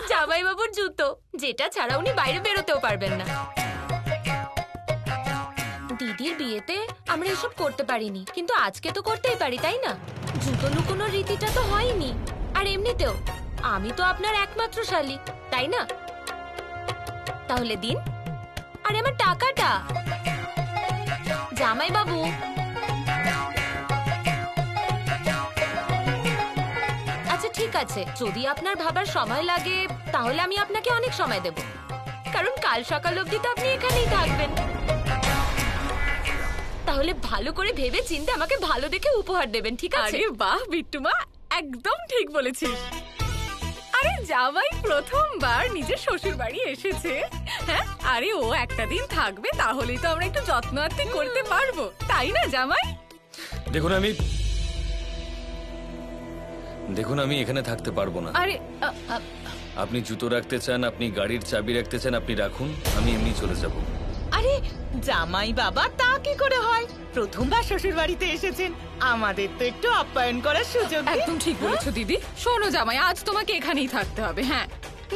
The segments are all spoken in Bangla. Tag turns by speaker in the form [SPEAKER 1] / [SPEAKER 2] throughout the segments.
[SPEAKER 1] জামাইবাবুর জুতো, যেটা ছাড়া উনি বাইরে বেরোতেও পারবেন না। দিদির বিয়েতে আমরা এসব করতে পারিনি, কিন্তু আজকে তো করতেই পারি, তাই না? জুতো লুকোনোর রীতিটা তো হয়নি। আর এমনিতেও আমি তো আপনার একমাত্র শালী, তাই না? তাহলে দিন। আরে আমার টাকাটা। জামাইবাবু, আচ্ছা ঠিক আছে, যদি আপনার ভাবার সময় লাগে তাহলে আমি আপনাকে অনেক সময় দেব, কারণ কাল সকাল অবধি তো আপনি এখানেই থাকবেন। তাহলে ভালো করে ভেবে চিন্তে আমাকে ভালো দেখে উপহার দেবেন, ঠিক আছে?
[SPEAKER 2] আরে বাহ বিট্টু মা, একদম ঠিক বলেছিস। আরে জামাই প্রথমবার নিজের শ্বশুর বাড়ি এসেছে। হ্যাঁ, আরে ও একটা দিন থাকবে, তাহলেই তো আমরা একটু যত্ন আত্তি করতে পারবো, তাই না জামাই?
[SPEAKER 3] দেখুন আমি এখানে থাকতে পারবো না।
[SPEAKER 2] আরে
[SPEAKER 3] আপনি জুতো রাখতে চান, আপনি গাড়ির চাবি রাখতে চান, আপনি রাখুন, আমি এমনি চলে যাব।
[SPEAKER 4] আরে জামাই বাবা, তা কি করে হয়? প্রথমবার শ্বশুর বাড়িতে এসেছেন, আমাদের তো একটু আপ্যায়ন করার সুযোগ দিন।
[SPEAKER 2] একদম ঠিক বলেছো দিদি। শোনো জামাই, আজ তোমাকে এখানেই থাকতে হবে, হ্যাঁ,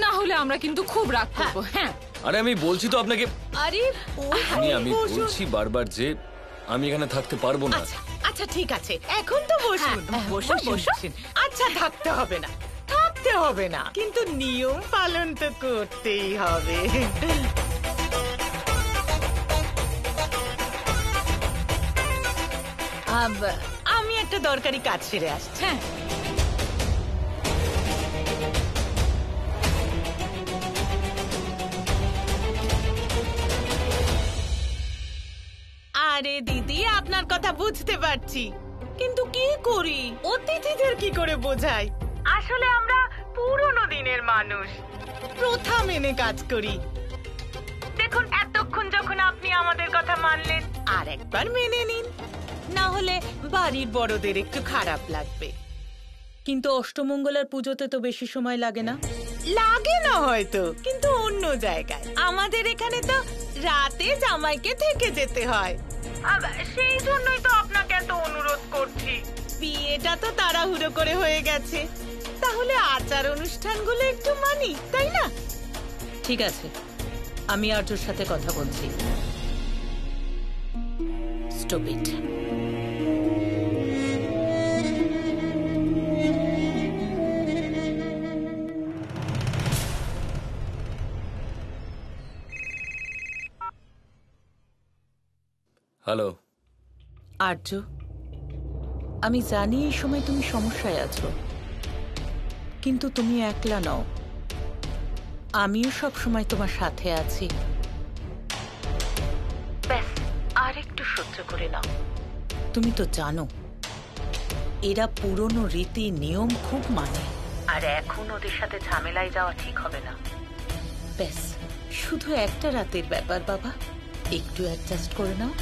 [SPEAKER 2] না হলে আমরা কিন্তু খুব রাগ করবো। হ্যাঁ,
[SPEAKER 3] আরে আমি বলছি তো আপনাকে,
[SPEAKER 4] আরে
[SPEAKER 3] আমি বলছি বারবার যে আমি এখানে থাকতে পারবো না।
[SPEAKER 4] আচ্ছা ঠিক আছে, এখন তো বসুন। বসুন বসুন। আচ্ছা থাকতে হবে না, থাকতে হবে না, কিন্তু নিয়ম পালন তো করতেই হবে। আমি একটা দরকারি কাজ সেরে আসছি।
[SPEAKER 2] হ্যাঁ।
[SPEAKER 4] আরে দিদি, আপনার কথা বুঝতে পারছি, কিন্তু কি করি, অতিথিদের কি করে বোঝাই? আসলে আমরা পুরনো দিনের মানুষ, প্রথা মেনে কাজ করি। দেখুন, এতক্ষণ যখন আপনি আমাদের কথা মানলেন, আর একবার মেনে নিন, না হলে বাড়ির বড়দের একটু খারাপ লাগবে। কিন্তু অষ্টমঙ্গলার পুজোতে তো বেশি সময় লাগে না। লাগে না হয়তো, কিন্তু অন্য জায়গায়। আমাদের এখানে তো রাতে জামাইকে থেকে যেতে হয়, সেই জন্যই তো আপনাকে এত অনুরোধ করছি। বিয়েটা তো তাড়াহুড়ো করে হয়ে গেছে, তাহলে আচার অনুষ্ঠানগুলো একটু মানি, তাই না? ঠিক আছে, আমি আর্যর সাথে কথা বলছি। Stop it.
[SPEAKER 3] হ্যালো
[SPEAKER 4] আর্য, আমি জানি এই সময় তুমি সমস্যায় আছো, কিন্তু তুমি একলা নও, আমিও সব সময় তোমার সাথে আছি। ব্যাস, আর একটু সহ্য করে নাও। তুমি তো জানো এরা পুরনো রীতি নিয়ম খুব মানে, আর এখন ওদের সাথে ঝামেলায় যাওয়া ঠিক হবে না। ব্যাস, শুধু একটা রাতের ব্যাপার বাবা, একটু অ্যাডজাস্ট করে নাও।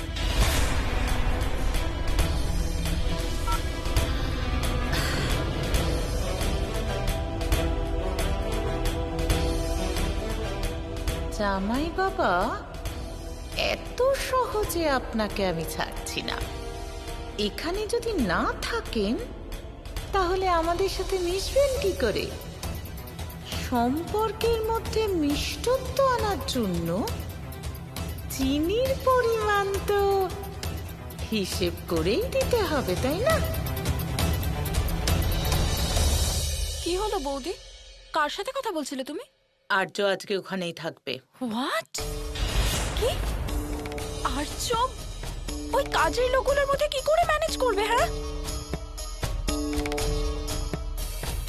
[SPEAKER 4] জামাই বাবা, এত সহজে আপনাকে আমি ছাড়ছি না। এখানে যদি না থাকেন তাহলে আমাদের সাথে মিশবেন কি করে? সম্পর্কের মধ্যে মিষ্টত্ব আনার জন্য চিনির পরিমাণ তো হিসেব করেই দিতে হবে, তাই না?
[SPEAKER 1] কি হলো বৌদি, কার সাথে কথা বলছিলে তুমি?
[SPEAKER 4] আর্য আজকে ওখানেই থাকবে।
[SPEAKER 1] হোয়াট? কি? আর্য ওই কাজের লোকগুলোর মধ্যে কি করে ম্যানেজ করবে? হ্যাঁ,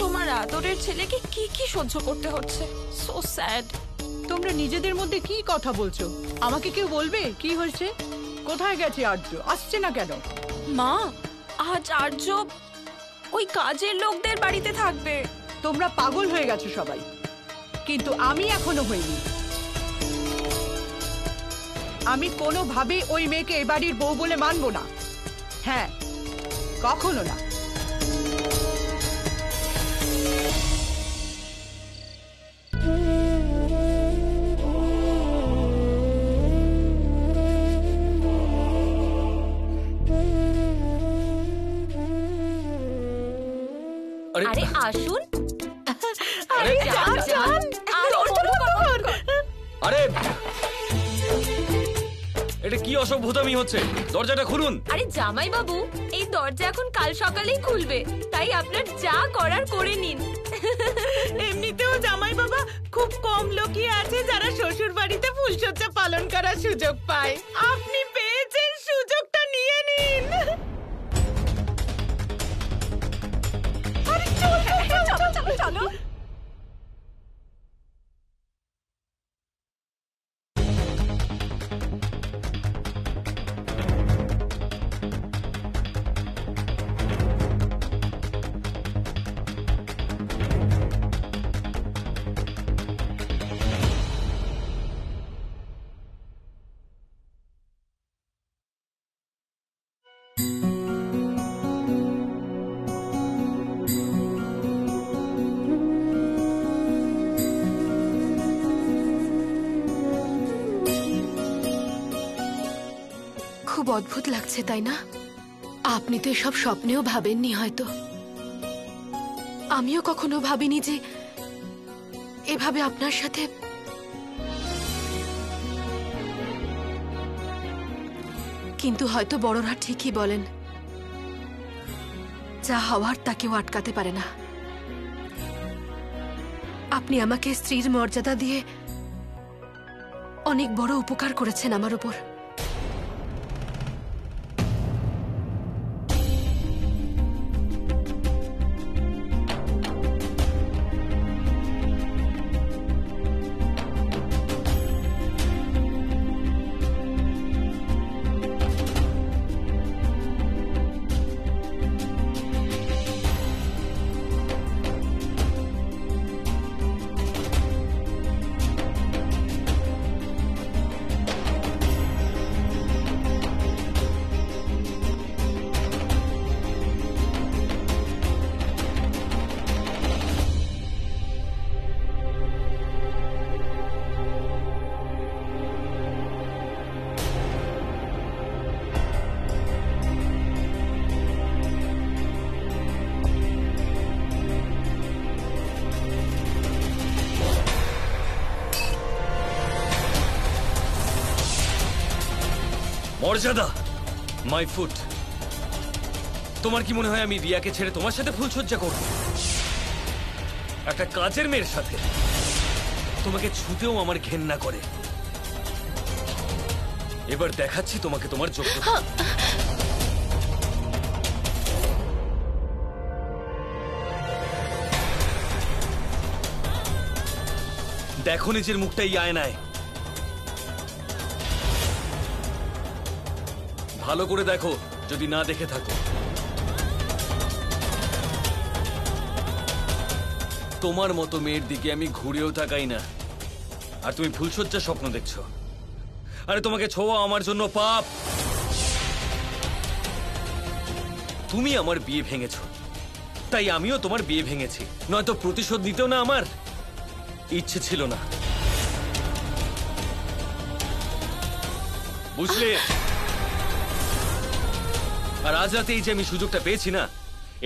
[SPEAKER 1] তোমার আদরের ছেলেকে কি কি সহ্য করতে হচ্ছে। So sad.
[SPEAKER 5] তোমরা নিজেদের মধ্যে কি কথা বলছো? আমাকে কেউ বলবে কি হয়েছে? কোথায় গেছে আর্য? আসছে না কেন?
[SPEAKER 1] মা, আজ আর্য ওই কাজের লোকদের বাড়িতে থাকবে।
[SPEAKER 5] তোমরা পাগল হয়ে গেছো সবাই, কিন্তু আমি এখনো হইনি। আমি কোনোভাবে ওই মেয়েকে এ বাড়ির বউ বলে মানবো না। হ্যাঁ, কখনো না।
[SPEAKER 1] আরে আসুন।
[SPEAKER 4] আরে
[SPEAKER 3] আরে এটা কি অসভ্যতামি হচ্ছে? দরজাটা খুলুন।
[SPEAKER 1] আরে জামাই বাবু, এই দরজা এখন কাল সকালেই খুলবে, তাই আপনার যা করার করে নিন।
[SPEAKER 4] এমনিতেও জামাই বাবা খুব কম লোকই আছে যারা শ্বশুর বাড়িতে ফুলসজ্জা পালন করার সুযোগ পায়। আপনি পেয়েছেন, সুযোগটা নিয়ে নিন। আরে চলো চলো চলো।
[SPEAKER 6] খুব অদ্ভুত লাগছে তাই না? আপনি তো এসব স্বপ্নেও ভাবেননি হয়তো। আমিও কখনো ভাবিনি যে এভাবে আপনার সাথে। কিন্তু হয়তো বড়রা ঠিকই বলেন, যা হওয়ার তা কেউ আটকাতে পারে না। আপনি আমাকে স্ত্রীর মর্যাদা দিয়ে অনেক বড় উপকার করেছেন আমার উপর।
[SPEAKER 3] মর্যাদা, মাই ফুট। তোমার কি মনে হয় আমি রিয়াকে ছেড়ে তোমার সাথে ফুলসজ্জা করব? একটা কাজের মেয়ের সাথে? তোমাকে ছুতেও আমার ঘেন্না করে। এবার দেখাচ্ছি তোমাকে তোমার যোগ্যতা। দেখো নিজের মুখটা এই আয়নায়, ভালো করে দেখো যদি না দেখে থাকো। তোমার মতো মেয়ের দিকে আমি ঘুরেও তাকাই না, আর তুমি ফুলসজ্জার স্বপ্ন দেখছো। আরে তোমাকে ছোঁয়া আমার জন্য পাপ। তুমি আমার বিয়ে ভেঙেছো, তাই আমিও তোমার বিয়ে ভেঙেছি। নয়তো প্রতিশোধ নিতেও না আমার ইচ্ছে ছিল না, বুঝলে? আর আজ রাতে এই যে আমি সুযোগটা পেয়েছি না,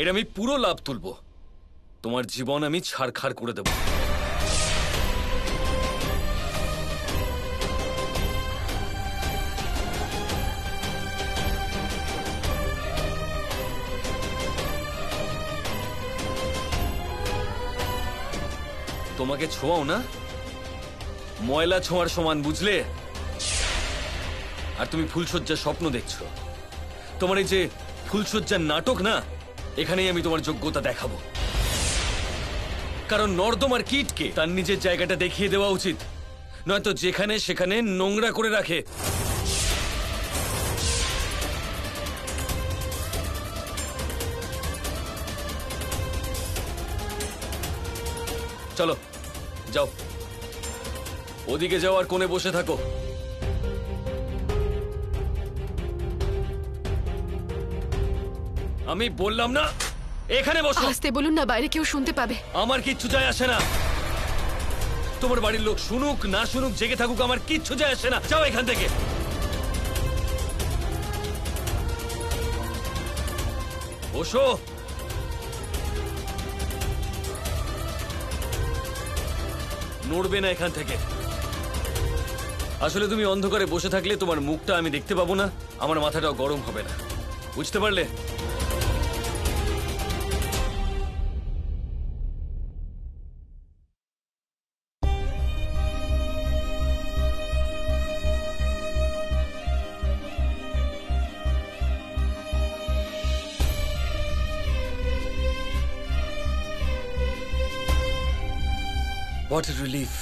[SPEAKER 3] এর আমি পুরো লাভ তুলবো। তোমার জীবন আমি ছাড়খাড় করে দেব। তোমাকে ছোঁয়াও না ময়লা ছোঁয়ার সমান, বুঝলে? আর তুমি ফুলসজ্জার স্বপ্ন দেখছো। তোমার এই যে ফুলসজ্জার নাটক না, এখানেই আমি তোমার যোগ্যতা দেখাবো। কারণ নর্দমার কীটকে তার নিজের জায়গাটা দেখিয়ে দেওয়া উচিত, নয়তো যেখানে সেখানে নোংরা করে রাখে। চলো যাও, ওদিকে যাও আর কোণে বসে থাকো। আমি বললাম না এখানে বসো।
[SPEAKER 6] আস্তে বলুন না, বাইরে কেউ শুনতে পাবে।
[SPEAKER 3] আমার কিচ্ছু যায় আসে না। তোমার বাড়ির লোক শুনুক না শুনুক, জেগে থাকুক, আমার কিচ্ছু যায় আসে না। যাও এখান থেকে। বসো। নড়বে না এখান থেকে। আসলে তুমি অন্ধকারে বসে থাকলে তোমার মুখটা আমি দেখতে পাবো না, আমার মাথাটাও গরম হবে না, বুঝতে পারলে? What a relief.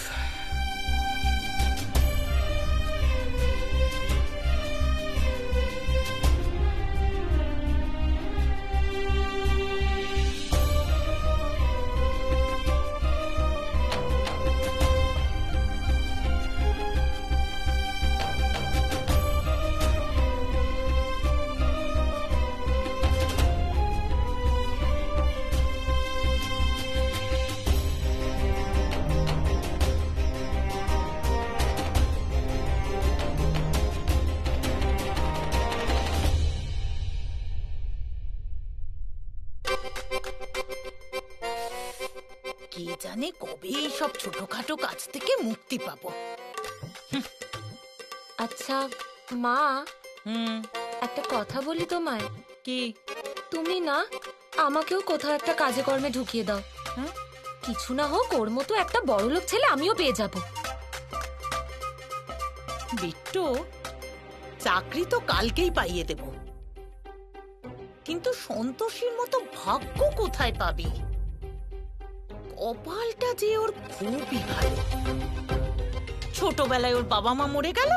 [SPEAKER 4] কি জানে কবে এইসব ছোটখাটো কাজ থেকে মুক্তি পাবো।
[SPEAKER 1] আচ্ছা মা,
[SPEAKER 4] হুম,
[SPEAKER 1] একটা কথা বলি তোমায়।
[SPEAKER 4] কি?
[SPEAKER 1] তুমি না আমাকেও কোথাও একটা কাজে কর্মে ঢুকিয়ে দাও।
[SPEAKER 4] হ্যাঁ?
[SPEAKER 1] কিছু না হোক, ওর মতো একটা বড়লোক ছেলে আমিও পেয়ে যাব।
[SPEAKER 4] বিট্টু, চাকরি তো কালকেই পাইয়ে দেব, কিন্তু সন্তোষীর মতো ভাগ্য কোথায় পাবি? কপালটা যে ওর খুবই ভালো। ছোটবেলায় ওর বাবা মা মরে গেল,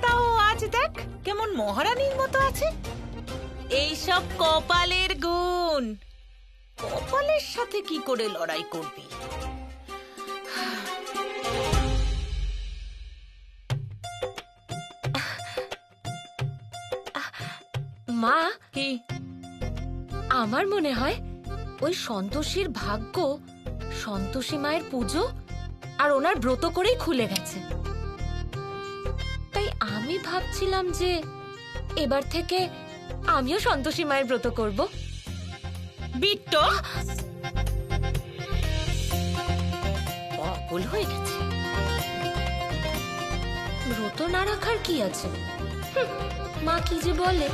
[SPEAKER 4] তাও আজ দেখ কেমন মহারানীর মতো আছে। এইসব কপালের গুণ। কপালের সাথে কি করে লড়াই করবি?
[SPEAKER 1] মা,
[SPEAKER 4] কি?
[SPEAKER 1] আমার মনে হয় ওই সন্তোষীর ভাগ্য সন্তোষী মায়ের পুজো আর ওনার ব্রত করেই খুলে গেছে। তাই আমি ভাবছিলাম যে এবার থেকে আমিও সন্তোষী মায়ের ব্রত করব।
[SPEAKER 4] বিট্টু পাগল হয়ে গেছে।
[SPEAKER 1] ব্রত না রাখার কি আছে? হুঁ, মা কি যে বলে।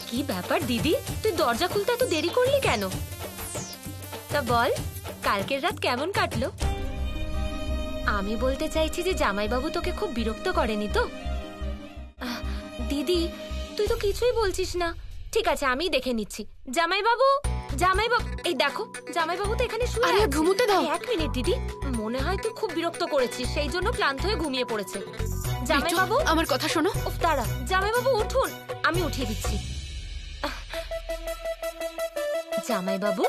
[SPEAKER 1] কি ব্যাপার দিদি, তুই দরজা খুলতে এত দেরি করলি কেন? তা বল, কালকের রাত কেমন কাটলো? আমি বলতে চাইছি যে জামাইবাবু তোকে খুব বিরক্ত করেনি তো? দিদি, তুই তো কিছুই বলছিস না। ঠিক আছে, আমি দেখে নিচ্ছি। জামাইবাবু, জামাইবাবু, এই দেখো জামাইবাবু তো এখানে শুয়ে
[SPEAKER 6] আরে,
[SPEAKER 1] আছে।
[SPEAKER 6] ঘুমোতে দাও।
[SPEAKER 1] এক মিনিট দিদি, মনে হয় তুই খুব বিরক্ত করেছিস, সেই জন্য ক্লান্ত হয়ে ঘুমিয়ে পড়েছে। জামাইবাবু,
[SPEAKER 6] বিট্টু, আমার কথা শোনো।
[SPEAKER 1] উফ, দাঁড়া। জামাইবাবু উঠুন, আমি উঠিয়ে দিচ্ছি। জামাইবাবু,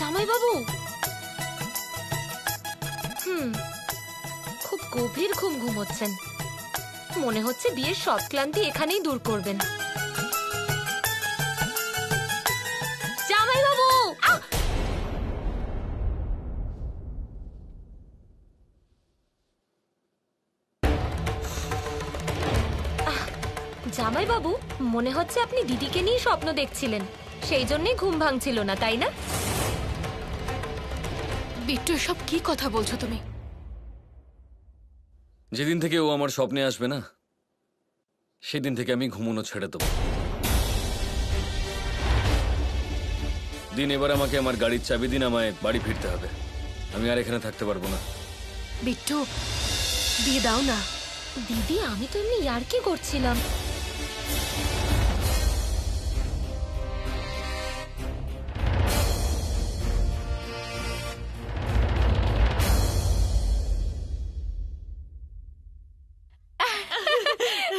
[SPEAKER 1] জামাইবাবু। খুব গভীর ঘুমোচ্ছেন। মনে হচ্ছে বিয়ের সব ক্লান্তি এখানেই দূর করবেন। জামাই বাবু, মনে হচ্ছে আপনি দিদিকে নিয়ে স্বপ্ন দেখছিলেন, সেই জন্যই ঘুম ভাঙছিল না, তাই না?
[SPEAKER 6] বিট্টু, এসব কি কথা বলছো তুমি?
[SPEAKER 3] যেদিন থেকে ও আমার স্বপ্নে আসবে না, সেদিন থেকে আমি ঘুমোনো ছেড়ে দেবো। দিন, এবার আমাকে আমার গাড়ির চাবি দিন, আমায় বাড়ি ফিরতে হবে। আমি আর এখানে থাকতে পারবো না।
[SPEAKER 6] বিট্টু, দিয়ে দাও না।
[SPEAKER 1] দিদি, আমি তো এমনি ইয়ার্কি করছিলাম।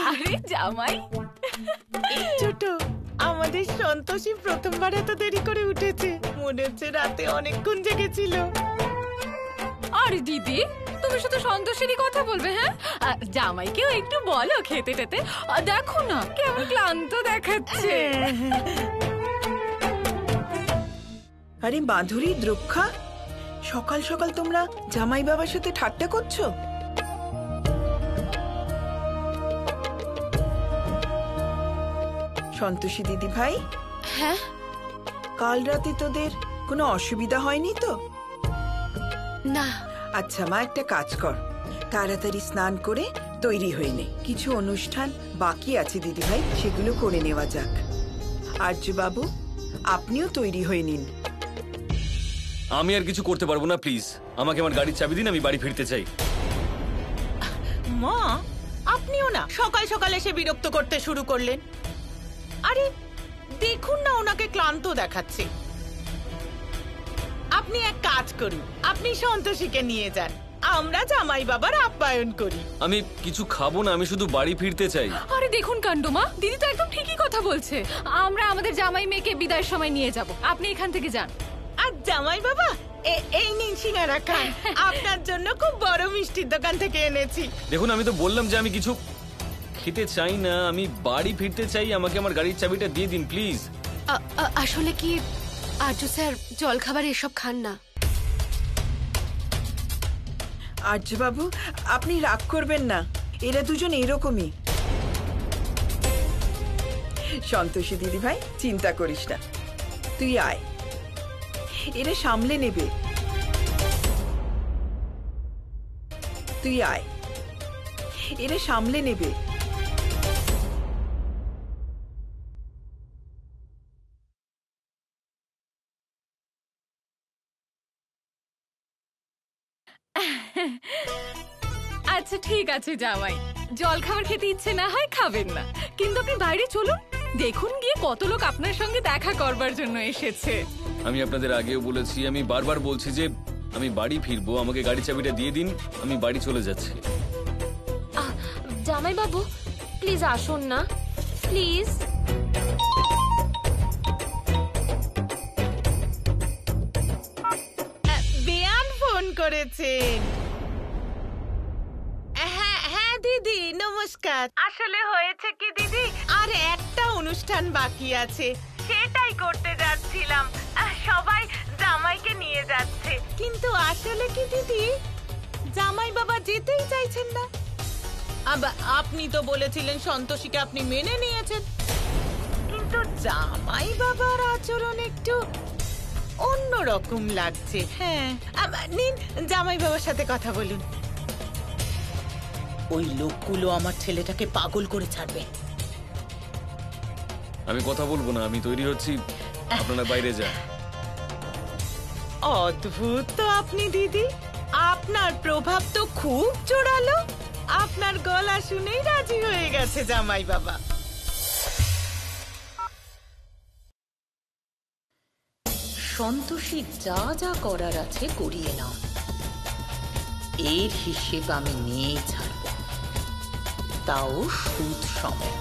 [SPEAKER 2] আরে জামাই,
[SPEAKER 4] ছোট, আমাদের সন্তোষী প্রথমবার এত দেরি করে উঠেছে। মনে হচ্ছে রাতে অনেকক্ষণ জেগেছিল।
[SPEAKER 2] আরে দিদি, তুমি শুধু সন্তোষেরই কথা বলবে? হ্যাঁ, আর জামাইকেও একটু বলো খেতে টেতে। দেখো না কেমন ক্লান্ত দেখাচ্ছে।
[SPEAKER 7] আরে মাধুরী, দ্রক্ষা, সকাল সকাল তোমরা জামাই বাবার সাথে ঠাট্টা করছো? সন্তোষী দিদি ভাই,
[SPEAKER 6] হ্যাঁ,
[SPEAKER 7] কাল রাতে তোদের কোনো অসুবিধা হয়নি তো?
[SPEAKER 6] না।
[SPEAKER 7] আচ্ছা মা, একটা কাজ কর, তাড়াতাড়ি স্নান করে তৈরি হয়ে নে। কিছু অনুষ্ঠান বাকি আছে দিদি ভাই, সেগুলো করে নেওয়া যাক। আর্য বাবু, আপনিও তৈরি হয়ে নিন।
[SPEAKER 3] আমি আর কিছু করতে পারবো না, প্লিজ আমাকে আমার গাড়ির চাবি দিন, আমি বাড়ি ফিরতে চাই।
[SPEAKER 4] মা, আপনিও না সকাল সকাল এসে বিরক্ত করতে শুরু করলেন। আরে দেখুন না, ওনাকে ক্লান্ত দেখাচ্ছে। আপনি এক কাজ করুন, আপনি সন্তোষীকে নিয়ে যান, আমরা জামাই বাবার আপ্যায়ন করি।
[SPEAKER 3] আমি কিছু খাবো না, আমি শুধু বাড়ি ফিরতে চাই।
[SPEAKER 2] আরে দেখুন কাণ্ড মা, দিদি তো একদম ঠিকই কথা বলছে। আমরা আমাদের জামাই মেয়েকে বিদায়ের সময় নিয়ে যাব, আপনি এখান থেকে যান।
[SPEAKER 4] আর জামাই বাবা, এই নিন সিঙ্গারা খান, আপনার জন্য খুব বড় মিষ্টির দোকান থেকে এনেছি।
[SPEAKER 3] দেখুন, আমি তো বললাম যে আমি কিছু খেতে চাই না, আমি বাড়ি ফিরতে চাই। আমাকে আমার গাড়ির চাবিটা দিয়ে দিন প্লিজ।
[SPEAKER 6] আসলে কি আর্য স্যার জল খাবার এসব খান না।
[SPEAKER 7] আর্য বাবু, আপনি রাগ করবেন না, এরা দুজন এরকমই। সন্তোষী দিদি ভাই, চিন্তা করিস না, তুই আয়, এরা সামলে নেবে। তুই আয়, এরা সামলে নেবে।
[SPEAKER 2] আচ্ছা ঠিক আছে জামাই, জল খাবার খেতে ইচ্ছে না হয় খাবেন না, কিন্তু আপনি বাইরে চলুন, দেখুন গিয়ে কত লোক আপনার সঙ্গে দেখা করবার জন্য এসেছে।
[SPEAKER 3] আমি আপনাদের আগেও বলেছি, আমি বারবার বলছি যে আমি বাড়ি ফিরবো, আমাকে গাড়ি চাবিটা দিয়ে দিন, আমি বাড়ি চলে যাচ্ছি।
[SPEAKER 1] জামাই বাবু, প্লিজ আসুন না, প্লিজ।
[SPEAKER 4] বেয়ান ফোন করেছেন। হ্যাঁ হ্যাঁ দিদি, নমস্কার। আসলে হয়েছে কি দিদি, আর একটা অনুষ্ঠান বাকি আছে, সেটাই করতে যাচ্ছিলাম। সবাই জামাইকে নিয়ে যাচ্ছে, কিন্তু আসলে কি দিদি, জামাই বাবা যেতেই চাইছেন না। আপনি তো বলেছিলেন সন্তোষীকে আপনি মেনে নিয়েছেন, কিন্তু জামাই বাবার আচরণ একটু অন্যরকম লাগছে। হ্যাঁ, নিন জামাই বাবার সাথে কথা বলুন। ওই লোকগুলো আমার ছেলেটাকে পাগল করে ছাড়বে।
[SPEAKER 3] আমি কথা বলবো না, আমি তৈরি হচ্ছি, আপনারা বাইরে যান।
[SPEAKER 4] অদ্ভুত তো আপনি দিদি, আপনার প্রভাব তো খুব জোরালো। আপনার গলা শুনেই রাজি হয়ে গেছে জামাই বাবা।
[SPEAKER 8] সন্তোষী যা যা করার আছে করিয়ে নাও, এর হিসেব আমি নিয়েই ছাড়ব, তাও সুদ সময়।